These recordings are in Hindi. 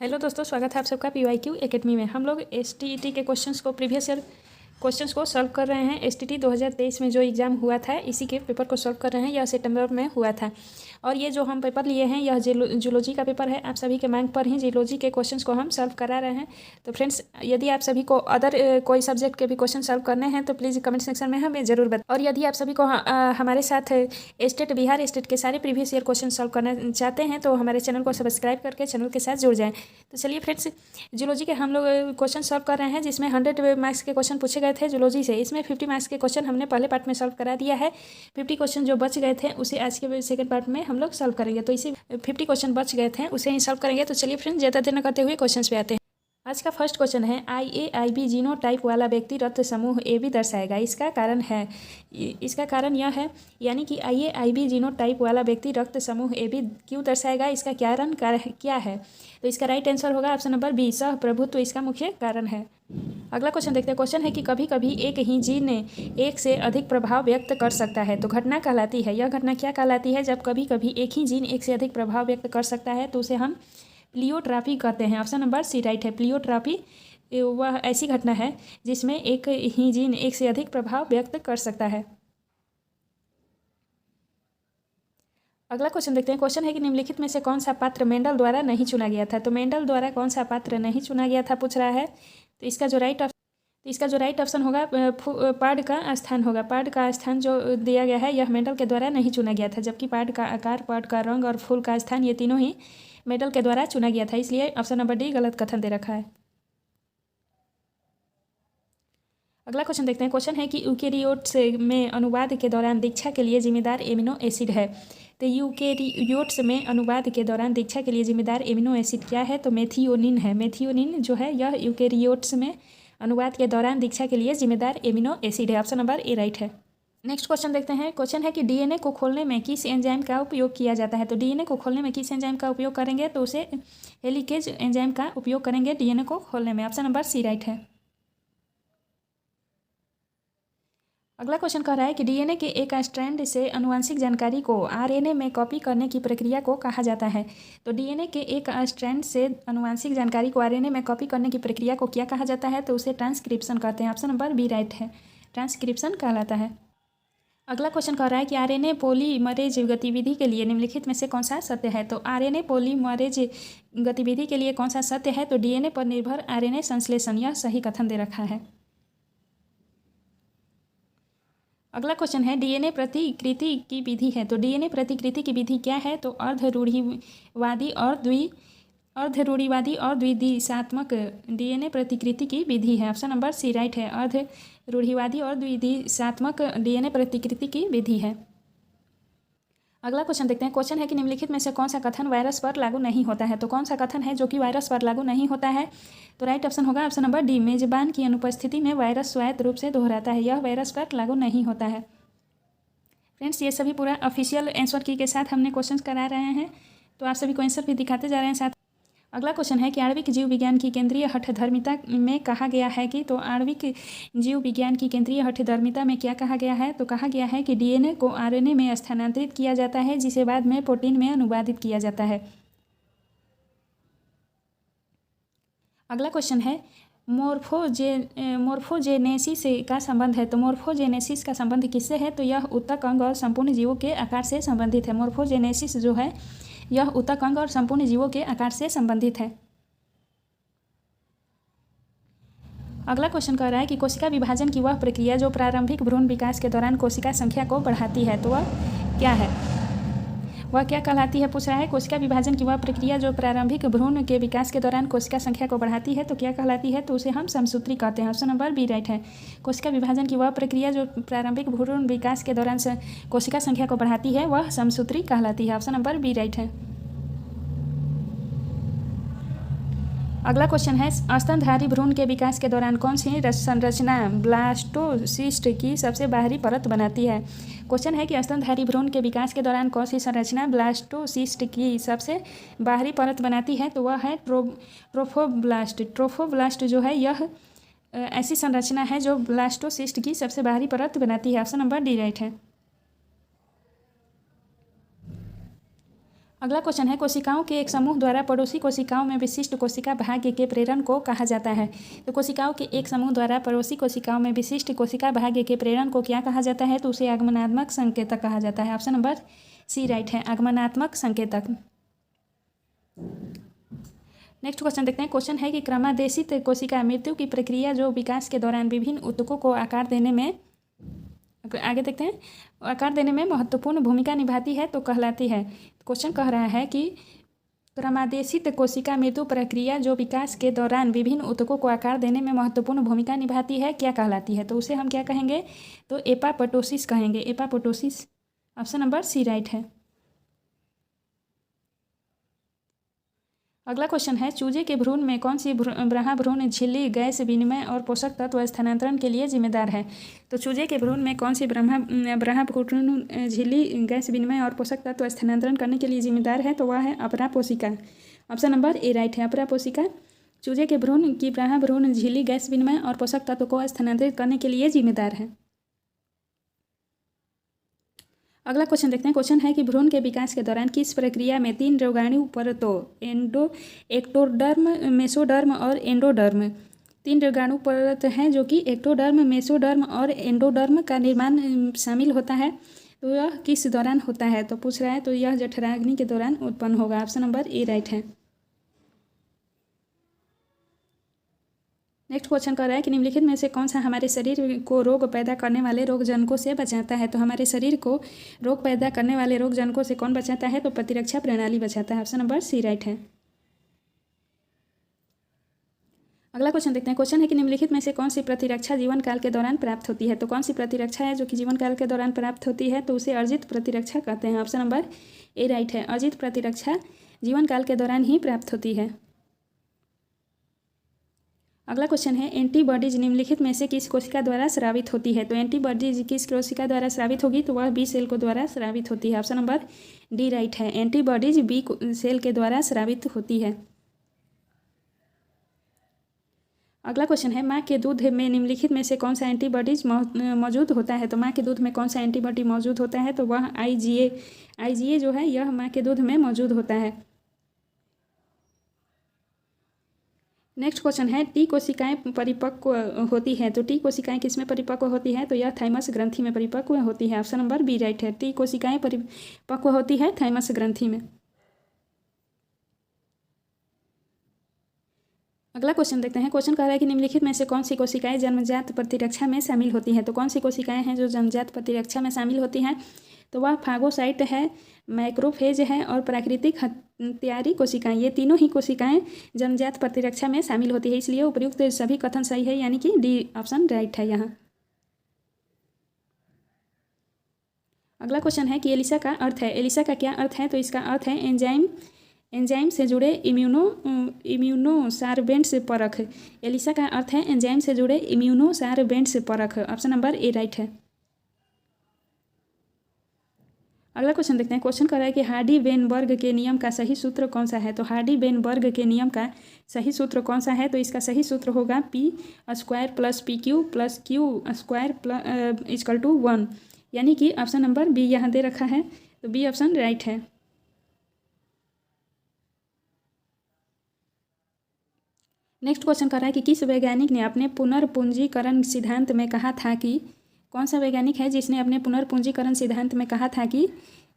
हेलो दोस्तों, स्वागत है आप सबका PYQ एकेडमी में। हम लोग STET के क्वेश्चंस को प्रीवियस ईयर क्वेश्चंस को सॉल्व कर रहे हैं। STET 2023 में जो एग्ज़ाम हुआ था इसी के पेपर को सॉल्व कर रहे हैं। यह सितंबर में हुआ था और ये जो हम पेपर लिए हैं यह जूलॉजी का पेपर है। आप सभी के मांग पर ही जूलॉजी के क्वेश्चंस को हम सॉल्व करा रहे हैं। तो फ्रेंड्स, यदि आप सभी को अदर कोई सब्जेक्ट के भी क्वेश्चन सॉल्व करने हैं तो प्लीज़ कमेंट सेक्शन में हमें ज़रूर बताएं। और यदि आप सभी को हमारे साथ बिहार स्टेट के सारे प्रीवियस ईयर क्वेश्चन सॉल्व करना चाहते हैं तो हमारे चैनल को सब्सक्राइब करके चैनल के साथ जुड़ जाएँ। तो चलिए फ्रेंड्स, जूलॉजी के हम लोग क्वेश्चन सॉल्व कर रहे हैं जिसमें 100 मार्क्स के क्वेश्चन पूछे गए थे जूलॉजी से। इसमें 50 मार्क्स के क्वेश्चन हमने पहले पार्ट में सॉल्व करा दिया है। 50 क्वेश्चन जो बच गए थे उसे आज के सेकंड पार्ट में हम लोग सॉल्व करेंगे। तो इसी 50 क्वेश्चन बच गए थे उसे ही सॉल्व करेंगे। तो चलिए फ्रेंड्स, ज़्यादा देर न करते हुए क्वेश्चन पे आते हैं। आज का फर्स्ट क्वेश्चन है, IAIB जीनोटाइप वाला व्यक्ति रक्त समूह AB दर्शाएगा। इसका कारण यह है, यानी कि IAIB जीनोटाइप वाला व्यक्ति रक्त समूह AB क्यों दर्शाएगा, इसका कारण क्या है। तो इसका राइट आंसर होगा ऑप्शन नंबर बी, सह प्रभुत्व इसका मुख्य कारण है। अगला क्वेश्चन देखते हैं। क्वेश्चन है कि कभी कभी एक ही जीन एक से अधिक प्रभाव व्यक्त कर सकता है तो घटना कहलाती है। यह घटना क्या कहलाती है? जब कभी कभी एक ही जीन एक से अधिक प्रभाव व्यक्त कर सकता है तो उसे हम प्लियोट्रॉपी कहते हैं। ऑप्शन नंबर सी राइट है। प्लियोट्रॉपी वह ऐसी घटना है जिसमें एक ही जीन एक से अधिक प्रभाव व्यक्त कर सकता है। अगला क्वेश्चन देखते हैं। क्वेश्चन है कि निम्नलिखित में से कौन सा पात्र मेंडल द्वारा नहीं चुना गया था। तो मेंडल द्वारा कौन सा पात्र नहीं चुना गया था पूछ रहा है। तो इसका जो राइट ऑप्शन होगा पार्ड का स्थान होगा। पार्ड का स्थान जो दिया गया है यह मेंडल के द्वारा नहीं चुना गया था, जबकि पार्ड का आकार, पार्ड का रंग और फूल का स्थान ये तीनों ही मेंडल के द्वारा चुना गया था। इसलिए ऑप्शन नंबर डी गलत कथन दे रखा है। अगला क्वेश्चन देखते हैं। क्वेश्चन है कि यूकेरियोट्स में अनुवाद के दौरान दीक्षा के लिए जिम्मेदार एमिनो एसिड है। तो यूकेरियोट्स में अनुवाद के दौरान दीक्षा के लिए जिम्मेदार एमिनो एसिड क्या है? तो मेथियोनिन है। मेथियोनिन जो है यह यूकेरियोट्स में अनुवाद के दौरान दीक्षा के लिए जिम्मेदार एमिनो एसिड है। ऑप्शन नंबर ए राइट है। नेक्स्ट क्वेश्चन देखते हैं। क्वेश्चन है कि DNA को खोलने में किस एंजाइम का उपयोग किया जाता है। तो DNA को खोलने में किस एंजाइम का उपयोग करेंगे? तो उसे हेलिकेज एंजाइम का उपयोग करेंगे DNA को खोलने में। ऑप्शन नंबर सी राइट है। अगला क्वेश्चन कह रहा है कि DNA के एक स्ट्रैंड से आनुवंशिक जानकारी को RNA में कॉपी करने की प्रक्रिया को कहा जाता है। तो DNA के एक स्ट्रैंड से आनुवंशिक जानकारी को RNA में कॉपी करने की प्रक्रिया को क्या कहा जाता है? तो उसे ट्रांसक्रिप्शन कहते हैं। ऑप्शन नंबर बी राइट है। ट्रांसक्रिप्शन कहलाता है। अगला क्वेश्चन कह रहा है कि RNA पॉलीमरेज गतिविधि के लिए निम्नलिखित में से कौन सा सत्य है। तो RNA पॉलीमरेज गतिविधि के लिए कौन सा सत्य है? तो DNA पर निर्भर RNA संश्लेषण, यह सही कथन दे रखा है। अगला क्वेश्चन है, DNA प्रतिकृति की विधि है। तो DNA प्रतिकृति की विधि क्या है? तो अर्धरूढ़िवादी और द्विदिशात्मक DNA प्रतिकृति की विधि है। ऑप्शन नंबर सी राइट है। अर्धरूढ़िवादी और द्विदिशात्मक DNA प्रतिकृति की विधि है। अगला क्वेश्चन देखते हैं। क्वेश्चन है कि निम्नलिखित में से कौन सा कथन वायरस पर लागू नहीं होता है। तो कौन सा कथन है जो कि वायरस पर लागू नहीं होता है? तो राइट ऑप्शन होगा ऑप्शन नंबर डी, मेजबान की अनुपस्थिति में वायरस स्वायत्त रूप से दोहराता है, यह वायरस पर लागू नहीं होता है। फ्रेंड्स, ये सभी पूरा ऑफिशियल आंसर की के साथ हमने क्वेश्चन करा रहे हैं, तो आप सभी को आंसर भी दिखाते जा रहे हैं साथ। अगला क्वेश्चन है कि आणविक जीव विज्ञान की केंद्रीय हठधर्मिता में कहा गया है कि, तो आणविक जीव विज्ञान की केंद्रीय हठधर्मिता में क्या कहा गया है? तो कहा गया है कि DNA को RNA में स्थानांतरित किया जाता है जिसे बाद में प्रोटीन में अनुवादित किया जाता है। अगला क्वेश्चन है, मोर्फोजेनेसिस का संबंध है। तो मोर्फोजेनेसिस का संबंध किससे है? तो यह ऊतक अंग और संपूर्ण जीवों के आकार से संबंधित है। मोर्फोजेनेसिस जो है यह ऊतक अंग और संपूर्ण जीवों के आकार से संबंधित है। अगला क्वेश्चन कह रहा है कि कोशिका विभाजन की वह प्रक्रिया जो प्रारंभिक भ्रूण विकास के दौरान कोशिका संख्या को बढ़ाती है, तो वह क्या है? वह क्या कहलाती है पूछ रहा है। कोशिका विभाजन की वह प्रक्रिया जो प्रारंभिक भ्रूण के विकास के दौरान कोशिका संख्या को बढ़ाती है तो क्या कहलाती है? तो उसे हम समसूत्री कहते हैं। ऑप्शन नंबर बी राइट है। कोशिका विभाजन की वह प्रक्रिया जो प्रारंभिक भ्रूण विकास के दौरान कोशिका संख्या को बढ़ाती है वह समसूत्री कहलाती है। ऑप्शन नंबर बी राइट है। अगला क्वेश्चन है, स्तनधारी भ्रूण के विकास के दौरान कौन सी संरचना ब्लास्टोसिस्ट की सबसे बाहरी परत बनाती है? क्वेश्चन है कि स्तनधारी भ्रूण के विकास के दौरान कौन सी संरचना ब्लास्टोसिस्ट की सबसे बाहरी परत बनाती है? तो वह है ट्रोफोब्लास्ट। ट्रोफोब्लास्ट जो है यह ऐसी संरचना है जो ब्लास्टोसिस्ट की सबसे बाहरी परत बनाती है। ऑप्शन नंबर डी राइट है। अगला क्वेश्चन है, कोशिकाओं के एक समूह द्वारा पड़ोसी कोशिकाओं में विशिष्ट कोशिका भाग्य के प्रेरण को कहा जाता है। तो कोशिकाओं के एक समूह द्वारा पड़ोसी कोशिकाओं में विशिष्ट कोशिका भाग्य के प्रेरण को क्या कहा जाता है? तो उसे आगमनात्मक संकेतक कहा जाता है। ऑप्शन नंबर सी राइट है, आगमनात्मक संकेतक। नेक्स्ट क्वेश्चन देखते हैं। क्वेश्चन है कि क्रमादेशित कोशिका मृत्यु की प्रक्रिया जो विकास के दौरान विभिन्न ऊतकों को आकार देने में, आगे देखते हैं, आकार देने में महत्वपूर्ण भूमिका निभाती है तो कहलाती है। क्वेश्चन कह रहा है कि क्रमादेशित कोशिका मृत्यु प्रक्रिया जो विकास के दौरान विभिन्न ऊतकों को आकार देने में महत्वपूर्ण भूमिका निभाती है, क्या कहलाती है? तो उसे हम क्या कहेंगे? तो एपोप्टोसिस कहेंगे, apoptosis. Option number C right है। अगला क्वेश्चन है, चूजे के भ्रूण में कौन सी ब्रह्मभ्रूण झिल्ली गैस विनिमय और पोषक तत्व स्थानांतरण के लिए जिम्मेदार है? तो चूजे के भ्रूण में कौन सी ब्रह्मभ्रूण झिल्ली गैस विनिमय और पोषक तत्व स्थानांतरण करने के लिए जिम्मेदार है? तो वह है अपरापोषिका। ऑप्शन नंबर ए राइट है, अपरापोषिका चूजे के भ्रूण की ब्रह्मभ्रूण झिल्ली गैस विनिमय और पोषक तत्व को स्थानांतरित करने के लिए जिम्मेदार है। अगला क्वेश्चन देखते हैं। क्वेश्चन है कि भ्रूण के विकास के दौरान किस प्रक्रिया में 3 रोगाणु परतों एक्टोडर्म, मेसोडर्म और एंडोडर्म, 3 रोगाणु परत हैं जो कि एक्टोडर्म, मेसोडर्म और एंडोडर्म का निर्माण शामिल होता है। तो यह किस दौरान होता है? तो पूछ रहा है, तो यह जठराग्नि के दौरान उत्पन्न होगा। ऑप्शन नंबर ए राइट है। नेक्स्ट क्वेश्चन कर रहा है कि निम्नलिखित में से कौन सा हमारे शरीर को रोग पैदा करने वाले रोगजनकों से बचाता है? तो हमारे शरीर को रोग पैदा करने वाले रोगजनकों से कौन बचाता है? तो प्रतिरक्षा प्रणाली बचाता है। ऑप्शन नंबर सी राइट है। अगला क्वेश्चन देखते हैं। क्वेश्चन है कि निम्नलिखित में से कौन सी प्रतिरक्षा जीवन काल के दौरान प्राप्त होती है? तो कौन सी प्रतिरक्षा है जो कि जीवन काल के दौरान प्राप्त होती है? तो उसे अर्जित प्रतिरक्षा कहते हैं। ऑप्शन नंबर ए राइट है, अर्जित प्रतिरक्षा जीवन काल के दौरान ही प्राप्त होती है। अगला क्वेश्चन है, एंटीबॉडीज निम्नलिखित में से किस कोशिका द्वारा स्रावित होती है? तो एंटीबॉडीज किस कोशिका द्वारा स्रावित होगी? तो वह बी सेल को द्वारा स्रावित होती है। ऑप्शन नंबर डी राइट है, एंटीबॉडीज बी सेल के द्वारा स्रावित होती है। अगला क्वेश्चन है, माँ के दूध में निम्नलिखित में से कौन सा एंटीबॉडीज मौजूद होता है? तो माँ के दूध में कौन सा एंटीबॉडी मौजूद होता है? तो वह आईजीए जो है यह माँ के दूध में मौजूद होता है। नेक्स्ट क्वेश्चन है, टी कोशिकाएं परिपक्व होती है। तो टी कोशिकाएं किसमें परिपक्व होती है? तो यह थाइमस ग्रंथि में परिपक्व होती है। ऑप्शन नंबर बी राइट है, टी कोशिकाएं परिपक्व होती है थाइमस ग्रंथि में। अगला क्वेश्चन देखते हैं। क्वेश्चन कह रहा है कि निम्नलिखित में से कौन सी कोशिकाएं जन्मजात प्रतिरक्षा में शामिल होती हैं? तो कौन सी कोशिकाएं हैं जो जन्मजात प्रतिरक्षा में शामिल होती हैं? तो वह फागोसाइट है, मैक्रोफेज है और प्राकृतिक हत्यारी कोशिकाएं, ये तीनों ही कोशिकाएं जन्मजात प्रतिरक्षा में शामिल होती है। इसलिए उपयुक्त सभी कथन सही है, यानी कि डी ऑप्शन राइट है यहाँ। अगला क्वेश्चन है कि एलिसा का अर्थ है। एलिसा का क्या अर्थ है? तो इसका अर्थ है एंजाइम से जुड़े इम्यूनोसार्बेंट्स परख। एलिसा का अर्थ है एंजाइम से जुड़े इम्यूनोसार्बेंट्स परख। ऑप्शन नंबर ए राइट है। अगला क्वेश्चन देखते हैं। क्वेश्चन कर रहा है कि हार्डी-वेनबर्ग के नियम का सही सूत्र कौन सा है? तो हार्डी-वेनबर्ग के नियम का सही सूत्र कौन सा है? तो इसका सही सूत्र होगा p² + pq + q² = 1, यानी कि ऑप्शन नंबर बी यहाँ दे रखा है, तो बी ऑप्शन राइट है। नेक्स्ट क्वेश्चन कर रहा है कि किस वैज्ञानिक ने अपने पुनर्पूंजीकरण सिद्धांत में कहा था कि, कौन सा वैज्ञानिक है जिसने अपने पुनर्पूंजीकरण सिद्धांत में कहा था कि,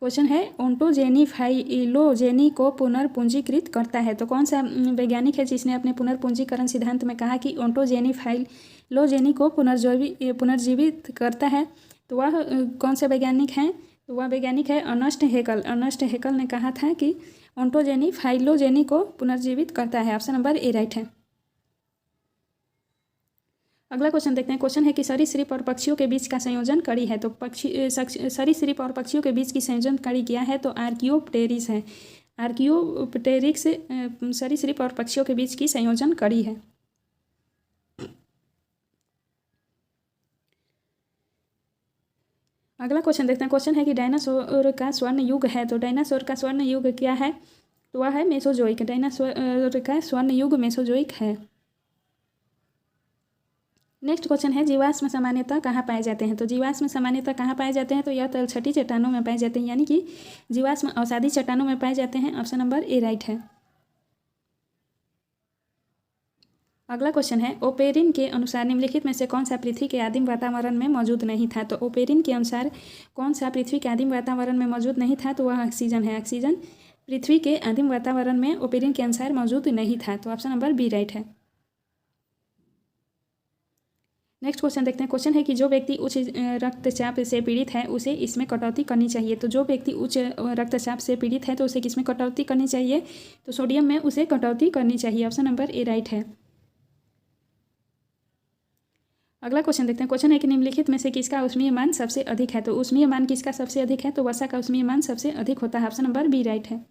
क्वेश्चन है, ओंटोजेनी फाइलोजेनी को पुनर्पूंजीकृत करता है। तो कौन सा वैज्ञानिक है जिसने अपने पुनर्पूंजीकरण सिद्धांत में कहा कि ओंटोजेनी फाइलोजेनी को पुनर्जीवित करता है? तो वह कौन सा वैज्ञानिक है? तो वह वैज्ञानिक है अर्नेस्ट हैकल। अर्नेस्ट हैकल ने कहा था कि ओंटोजेनी फाइलोजेनी को पुनर्जीवित करता है। ऑप्शन नंबर ए राइट है। अगला क्वेश्चन देखते हैं। क्वेश्चन है कि सरीसृप और पक्षियों के बीच का संयोजन कड़ी है। तो सरीसृप और पक्षियों के बीच की संयोजन कड़ी क्या है? तो आर्कियोप्टेरिस है। आर्कियोप्टेरिक्स सरीसृप और पक्षियों के बीच की संयोजन कड़ी है। अगला क्वेश्चन देखते हैं। क्वेश्चन है कि डायनासोर का स्वर्ण युग है। तो डायनासोर का स्वर्ण युग क्या है? तो वह है मेसोजोइक। डायनासोर का स्वर्ण युग मेसोजोइक है। नेक्स्ट क्वेश्चन है जीवाश्म सामान्यतः कहाँ पाए जाते हैं। तो जीवाश्म सामान्यतः कहाँ पाए जाते हैं, तो यह तलछटी चट्टानों में पाए जाते हैं, यानी कि जीवाश्म अवसादी चट्टानों में पाए जाते हैं। ऑप्शन नंबर ए राइट है। अगला क्वेश्चन है ओपेरिन के अनुसार निम्नलिखित में से कौन सा पृथ्वी के आदिम वातावरण में मौजूद नहीं था। तो ओपेरिन के अनुसार कौन सा पृथ्वी के आदिम वातावरण में मौजूद नहीं था, तो वह ऑक्सीजन है। ऑक्सीजन पृथ्वी के आदिम वातावरण में ओपेरिन के अनुसार मौजूद नहीं था। तो ऑप्शन नंबर बी राइट है। नेक्स्ट क्वेश्चन देखते हैं। क्वेश्चन है कि जो व्यक्ति उच्च रक्तचाप से पीड़ित है उसे इसमें कटौती करनी चाहिए। तो जो व्यक्ति उच्च रक्तचाप से पीड़ित है तो उसे किसमें कटौती करनी चाहिए, तो सोडियम में उसे कटौती करनी चाहिए। ऑप्शन नंबर ए राइट है। अगला क्वेश्चन देखते हैं। क्वेश्चन है कि निम्नलिखित में से किसका ऊष्मीय मान सबसे अधिक है। तो ऊष्मीय मान किसका सबसे अधिक है, तो वसा का ऊष्मीय मान सबसे अधिक होता है। ऑप्शन नंबर बी राइट है।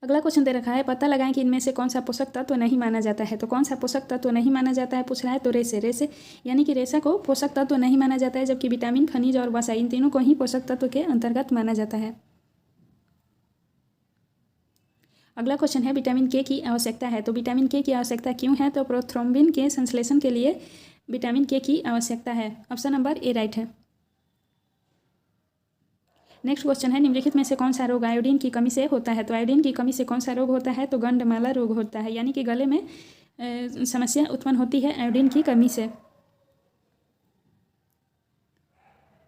अगला क्वेश्चन दे रखा है पता लगाएं कि इनमें से कौन सा पोषक तत्व नहीं माना जाता है। तो कौन सा पोषक तत्व नहीं माना जाता है पूछ रहा है, तो रेसे यानी कि रेशा को पोषक तत्व नहीं माना जाता है, जबकि विटामिन, खनिज और वसा इन तीनों को ही पोषक तत्व के अंतर्गत माना जाता है। अगला क्वेश्चन है विटामिन के की आवश्यकता है। तो विटामिन के की आवश्यकता क्यों है, तो प्रोथ्रोम्बिन के संश्लेषण के लिए विटामिन के की आवश्यकता है। ऑप्शन नंबर ए राइट है। नेक्स्ट क्वेश्चन है निम्नलिखित में से कौन सा रोग आयोडीन की कमी से होता है। तो आयोडीन की कमी से कौन सा रोग होता है, तो गंडमाला रोग होता है, यानी कि गले में समस्या उत्पन्न होती है आयोडीन की कमी से।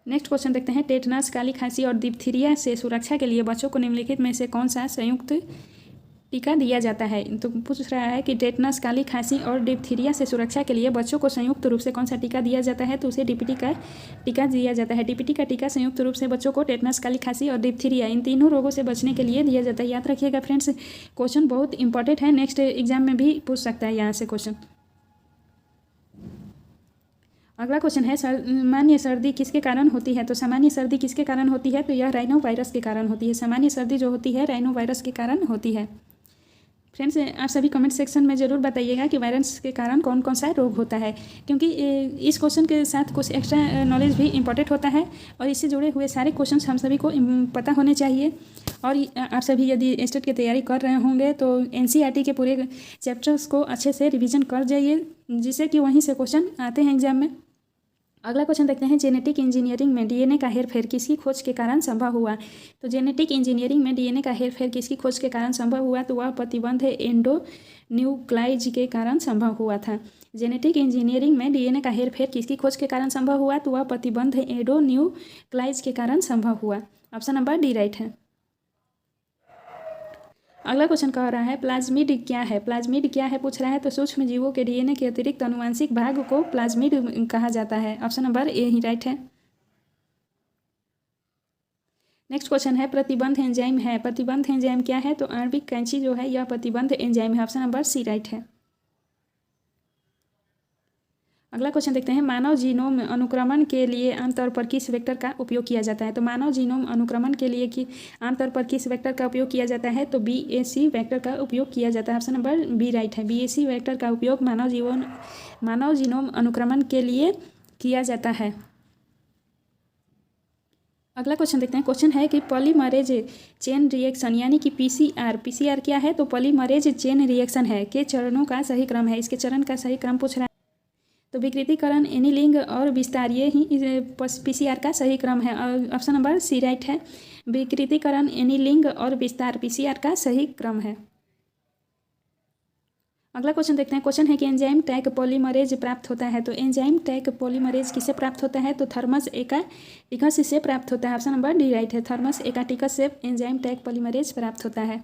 नेक्स्ट क्वेश्चन देखते हैं टेटनस, काली खांसी और डिप्थीरिया से सुरक्षा के लिए बच्चों को निम्नलिखित में से कौन सा संयुक्त टीका दिया जाता है। तो पूछ रहा है कि टेटनस, काली खांसी और डिप्थीरिया से सुरक्षा के लिए बच्चों को संयुक्त रूप से कौन सा टीका दिया जाता है, तो उसे डीपीटी का टीका दिया जाता है। डीपीटी का टीका संयुक्त रूप से बच्चों को टेटनस, काली खांसी और डिप्थीरिया इन तीनों रोगों से बचने के लिए दिया जाता है। याद रखिएगा फ्रेंड्स, क्वेश्चन बहुत इंपॉर्टेंट है, नेक्स्ट एग्जाम में भी पूछ सकता है यहाँ से क्वेश्चन। अगला क्वेश्चन है सामान्य सर्दी किसके कारण होती है। तो सामान्य सर्दी किसके कारण होती है, तो यह राइनो वायरस के कारण होती है। सामान्य सर्दी जो होती है राइनो वायरस के कारण होती है। फ्रेंड्स आप सभी कमेंट सेक्शन में ज़रूर बताइएगा कि वायरस के कारण कौन कौन सा रोग होता है, क्योंकि इस क्वेश्चन के साथ कुछ एक्स्ट्रा नॉलेज भी इंपॉर्टेंट होता है और इससे जुड़े हुए सारे क्वेश्चन हम सभी को पता होने चाहिए। और आप सभी यदि स्टेट की तैयारी कर रहे होंगे तो एनसीईआरटी के पूरे चैप्टर्स को अच्छे से रिविजन कर जाइए, जिससे कि वहीं से क्वेश्चन आते हैं एग्जाम में। अगला क्वेश्चन देखते हैं जेनेटिक इंजीनियरिंग में डीएनए का हेरफेर किसकी खोज के कारण संभव हुआ। तो जेनेटिक इंजीनियरिंग में डीएनए का हेरफेर किसकी खोज के कारण संभव हुआ, तो वह प्रतिबंध एंडोन्यूक्लाइज के कारण संभव हुआ था। जेनेटिक इंजीनियरिंग में डीएनए का हेरफेर किसकी खोज के कारण संभव हुआ, तो वह प्रतिबंध एंडोन्यूक्लाइज के कारण संभव हुआ। ऑप्शन नंबर डी राइट है। अगला क्वेश्चन कह रहा है प्लाज्मिड क्या है। प्लाज्मिड क्या है पूछ रहा है, तो सूक्ष्म जीवों के डीएनए के अतिरिक्त अनुवांशिक भाग को प्लाज्मिड कहा जाता है। Option number A he right है। नेक्स्ट क्वेश्चन है प्रतिबंध एंजाइम है। प्रतिबंध एंजाइम क्या है, तो आणविक कैंची जो है यह प्रतिबंध एंजाइम है। ऑप्शन नंबर सी राइट है। अगला क्वेश्चन देखते हैं मानव जीनोम अनुक्रमण के लिए आमतौर पर किस वेक्टर का उपयोग किया जाता है। तो मानव जीनोम अनुक्रमण के लिए कि आमतौर पर किस वेक्टर का उपयोग किया जाता है, तो BAC वेक्टर का उपयोग किया जाता है। ऑप्शन नंबर बी राइट है। BAC वेक्टर का उपयोग मानव जीनोम अनुक्रमण के लिए किया जाता है। अगला क्वेश्चन देखते हैं। क्वेश्चन है कि पॉलीमरेज चेन रिएक्शन यानी कि PCR क्या है, तो पॉलीमरेज चेन रिएक्शन है के चरणों का सही क्रम है। इसके चरण का सही क्रम पूछ रहा है, तो विकृतीकरण, एनीलिंग और विस्तार ये ही PCR का सही क्रम है। ऑप्शन नंबर सी राइट है। विकृतीकरण, एनीलिंग और विस्तार PCR का सही क्रम है। अगला क्वेश्चन देखते हैं। क्वेश्चन है कि एंजाइम टैग पॉलीमरेज प्राप्त होता है। तो एंजाइम टैग पॉलीमरेज किससे प्राप्त होता है, तो थर्मस एकाटिकस से प्राप्त होता है। ऑप्शन नंबर डी राइट है। थर्मस एकाटिकस से एंजाइम टैग पॉलीमरेज प्राप्त होता है।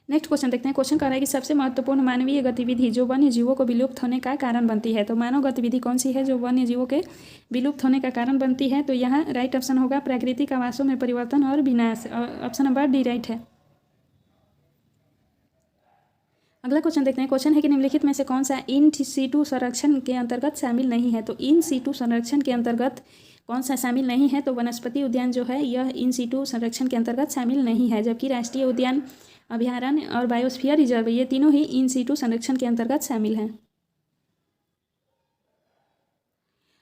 नेक्स्ट क्वेश्चन देखते हैं। क्वेश्चन कह रहा है कि सबसे महत्वपूर्ण मानवीय गतिविधि जो वन्य जीवों को विलुप्त होने का कारण बनती है। तो मानव गतिविधि कौन सी है जो वन्य जीवों के विलुप्त होने का कारण बनती है, तो यहाँ राइट ऑप्शन होगा प्राकृतिक आवासों में परिवर्तन और विनाश। ऑप्शन नंबर डी राइट है। अगला क्वेश्चन देखते हैं। क्वेश्चन है कि निम्नलिखित में से कौन सा इन सीटू संरक्षण के अंतर्गत शामिल नहीं है। तो इन सीटू संरक्षण के अंतर्गत कौन सा शामिल नहीं है, तो वनस्पति उद्यान जो है यह इन सीटू संरक्षण के अंतर्गत शामिल नहीं है, जबकि राष्ट्रीय उद्यान, अभयारण्य और बायोस्फीयर रिजर्व ये तीनों ही इन सीटू संरक्षण के अंतर्गत शामिल हैं।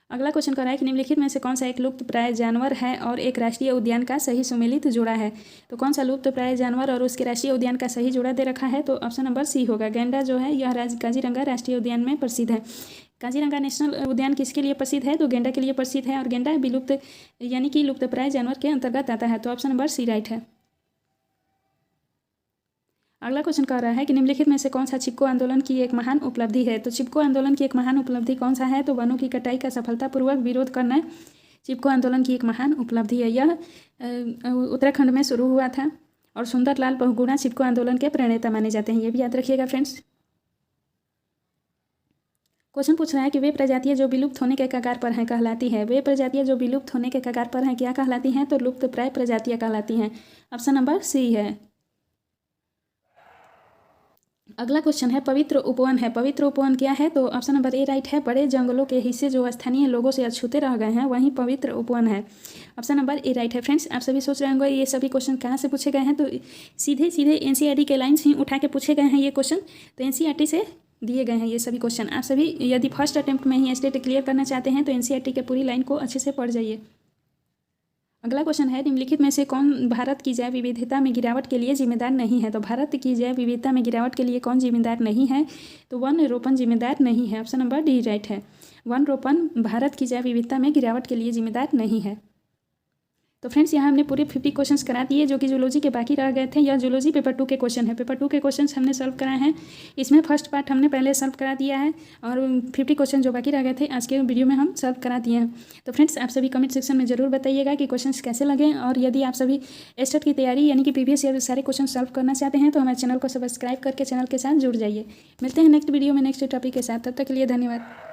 अगला क्वेश्चन कर रहा है कि निम्नलिखित में से कौन सा एक लुप्त प्राय जानवर है और एक राष्ट्रीय उद्यान का सही सुमेलित जोड़ा है। तो कौन सा लुप्त प्राय जानवर और उसके राष्ट्रीय उद्यान का सही जोड़ा दे रखा है, तो ऑप्शन नंबर सी होगा। गैंडा जो है यह काजीरंगा राष्ट्रीय उद्यान में प्रसिद्ध है। काजीरंगा नेशनल उद्यान किसके लिए प्रसिद्ध है, तो गेंडा के लिए प्रसिद्ध है और गेंडा विलुप्त यानी कि लुप्त प्राय जानवर के अंतर्गत आता है। तो ऑप्शन नंबर सी राइट है। अगला क्वेश्चन कह रहा है कि निम्नलिखित में से कौन सा चिपको आंदोलन की एक महान उपलब्धि है। तो चिपको आंदोलन की एक महान उपलब्धि कौन सा है, तो वनों की कटाई का सफलतापूर्वक विरोध करना चिपको आंदोलन की एक महान उपलब्धि है। यह उत्तराखंड में शुरू हुआ था और सुंदरलाल बहुगुणा चिपको आंदोलन के प्रणेता माने जाते हैं, ये भी याद रखिएगा फ्रेंड्स। क्वेश्चन पूछ रहा है कि वे प्रजातियां जो विलुप्त होने के कगार पर हैं कहलाती है। वे प्रजातियां जो विलुप्त होने के कगार पर हैं क्या कहलाती हैं, तो लुप्त प्राय प्रजातियां कहलाती हैं। ऑप्शन नंबर सी है। अगला क्वेश्चन है पवित्र उपवन है। पवित्र उपवन क्या है, तो ऑप्शन नंबर ए राइट है। बड़े जंगलों के हिस्से जो स्थानीय लोगों से अछूते रह गए हैं वहीं पवित्र उपवन है। ऑप्शन नंबर ए राइट है। फ्रेंड्स, आप सभी सोच रहे होंगे ये सभी क्वेश्चन कहाँ से पूछे गए हैं, तो सीधे सीधे एनसीईआरटी के लाइन्स ही उठा के पूछे गए हैं ये क्वेश्चन। तो एनसीईआरटी से दिए गए हैं ये सभी क्वेश्चन। आप सभी यदि फर्स्ट अटेम्प्ट में ही स्टेट क्लियर करना चाहते हैं तो एनसीईआरटी के पूरी लाइन को अच्छे से पढ़ जाइए। अगला क्वेश्चन है निम्नलिखित में से कौन भारत की जैव विविधता में गिरावट के लिए जिम्मेदार नहीं है। तो भारत की जैव विविधता में गिरावट के लिए कौन जिम्मेदार नहीं है, तो वन रोपण जिम्मेदार नहीं है। ऑप्शन नंबर डी राइट है। वन रोपण भारत की जैव विविधता में गिरावट के लिए जिम्मेदार नहीं है। तो फ्रेंड्स, यहाँ हमने पूरे 50 क्वेश्चंस करा दिए जो कि जूलॉजी के बाकी रह गए थे। यह जूलॉजी पेपर 2 के क्वेश्चन है। पेपर 2 के क्वेश्चंस हमने सॉल्व कराए हैं। इसमें फर्स्ट पार्ट हमने पहले सॉल्व करा दिया है और 50 क्वेश्चन जो बाकी रह गए थे आज के वीडियो में हम सॉल्व करा दिए हैं। तो फ्रेंड्स, आप सभी कमेंट सेक्शन में जरूर बताइएगा कि क्वेश्चंस कैसे लगे, और यदि आप सभी एस्टेट की तैयारी यानी कि प्रीवियस ईयर सारे क्वेश्चन सॉल्व करना चाहते हैं तो हमारे चैनल को सब्सक्राइब करके चैनल के साथ जुड़ जाइए। मिलते हैं नेक्स्ट वीडियो में नेक्स्ट टॉपिक के साथ। तब तक के लिए धन्यवाद।